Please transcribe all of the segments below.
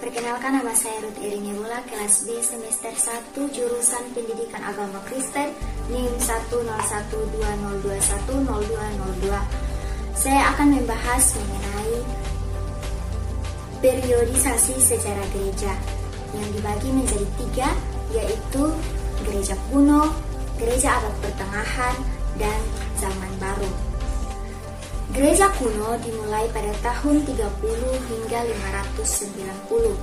Perkenalkan, nama saya Ruth Erin Nebula, kelas B semester 1 jurusan Pendidikan Agama Kristen, NIM 10120210202. Saya akan membahas mengenai periodisasi sejarah gereja yang dibagi menjadi 3, yaitu gereja kuno, gereja abad pertengahan, dan zaman baru. Gereja kuno dimulai pada tahun 30 hingga 590.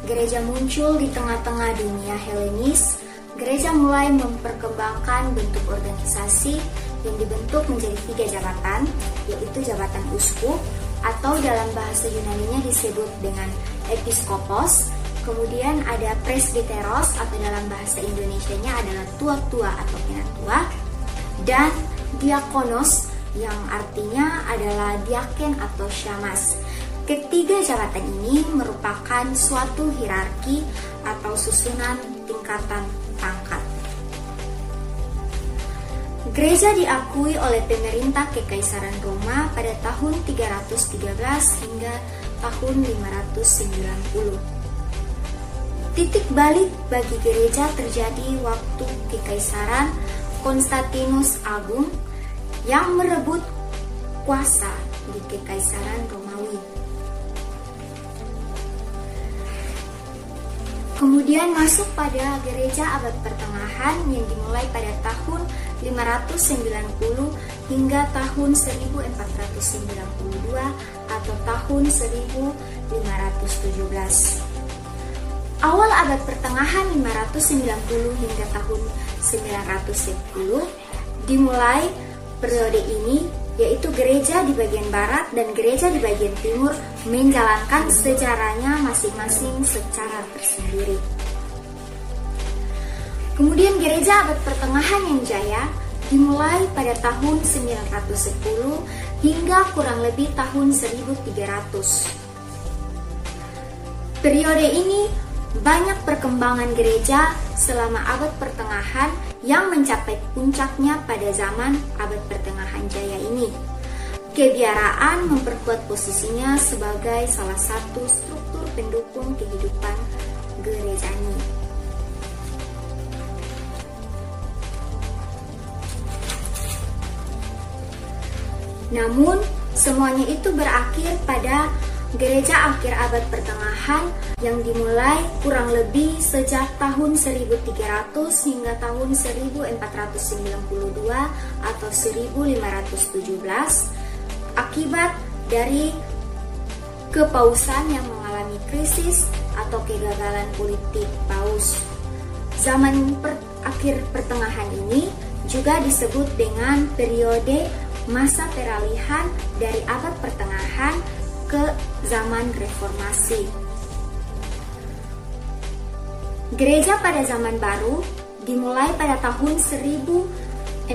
Gereja muncul di tengah-tengah dunia Helenis. Gereja mulai memperkembangkan bentuk organisasi yang dibentuk menjadi 3 jabatan, yaitu jabatan uskup atau dalam bahasa Yunaninya disebut dengan episkopos. Kemudian ada presbiteros atau dalam bahasa Indonesianya adalah tua-tua atau penatua, dan diakonos yang artinya adalah diaken atau syamas. Ketiga jabatan ini merupakan suatu hierarki atau susunan tingkatan pangkat. Gereja diakui oleh pemerintah Kekaisaran Roma pada tahun 313 hingga tahun 590. Titik balik bagi gereja terjadi waktu Kekaisaran Konstantinus Agung yang merebut kuasa di Kekaisaran Romawi. Kemudian masuk pada gereja abad pertengahan yang dimulai pada tahun 590 hingga tahun 1492 atau tahun 1517. Awal abad pertengahan 590 hingga tahun 910 dimulai periode ini, yaitu gereja di bagian barat dan gereja di bagian timur menjalankan sejarahnya masing-masing secara tersendiri. Kemudian gereja abad pertengahan yang jaya dimulai pada tahun 910 hingga kurang lebih tahun 1300. Periode ini banyak perkembangan gereja selama abad pertengahan yang mencapai puncaknya pada zaman abad pertengahan jaya ini. Kebiaraan memperkuat posisinya sebagai salah satu struktur pendukung kehidupan gerejani. Namun, semuanya itu berakhir pada gereja akhir abad pertengahan yang dimulai kurang lebih sejak tahun 1300 hingga tahun 1492 atau 1517 akibat dari kepausan yang mengalami krisis atau kegagalan politik paus. Zaman akhir pertengahan ini juga disebut dengan periode masa peralihan dari abad pertengahan ke zaman reformasi. Gereja pada zaman baru dimulai pada tahun 1492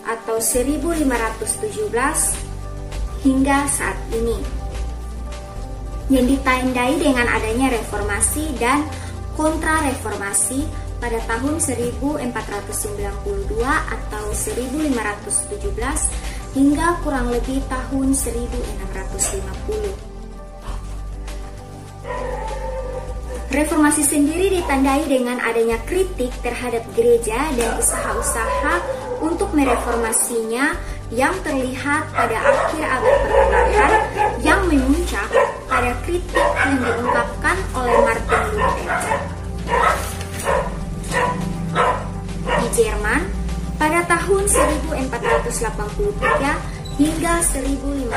atau 1517 hingga saat ini, yang ditandai dengan adanya reformasi dan kontra-reformasi pada tahun 1492 atau 1517 hingga kurang lebih tahun 1650. Reformasi sendiri ditandai dengan adanya kritik terhadap gereja dan usaha-usaha untuk mereformasinya yang terlihat pada akhir abad pertengahan yang memuncak pada kritik yang diungkapkan oleh Martin Luther di Jerman pada tahun 1483 hingga 1546.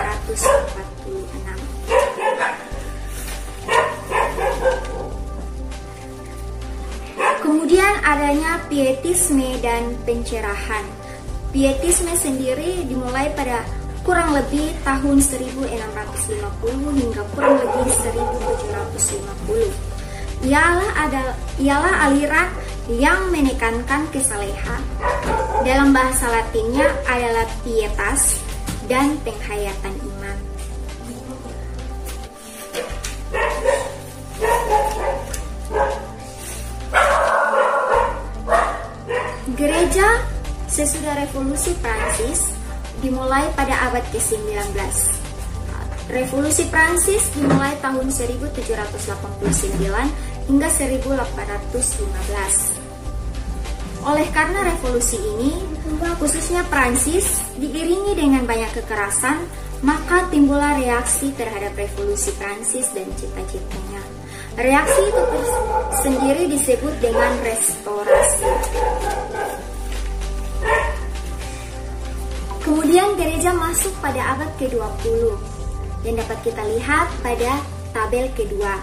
Kemudian adanya pietisme dan pencerahan. Pietisme sendiri dimulai pada kurang lebih tahun 1650 hingga kurang lebih 1750. Ialah aliran yang menekankan kesalehan. Dalam bahasa Latinnya adalah pietas dan penghayatan iman. Gereja sesudah revolusi Prancis dimulai pada abad ke-19. Revolusi Prancis dimulai tahun 1789 hingga 1815. Oleh karena revolusi ini, khususnya Prancis, diiringi dengan banyak kekerasan, maka timbullah reaksi terhadap revolusi Prancis dan cita-citanya. Reaksi itu sendiri disebut dengan restorasi. Kemudian gereja masuk pada abad ke-20 yang dapat kita lihat pada tabel kedua.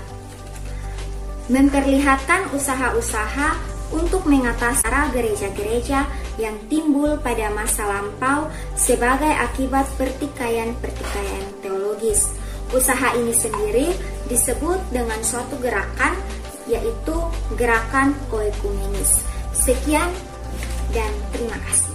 Memperlihatkan usaha-usaha untuk mengatasi gereja-gereja yang timbul pada masa lampau sebagai akibat pertikaian-pertikaian teologis. Usaha ini sendiri disebut dengan suatu gerakan, yaitu gerakan oekumenis. Sekian dan terima kasih.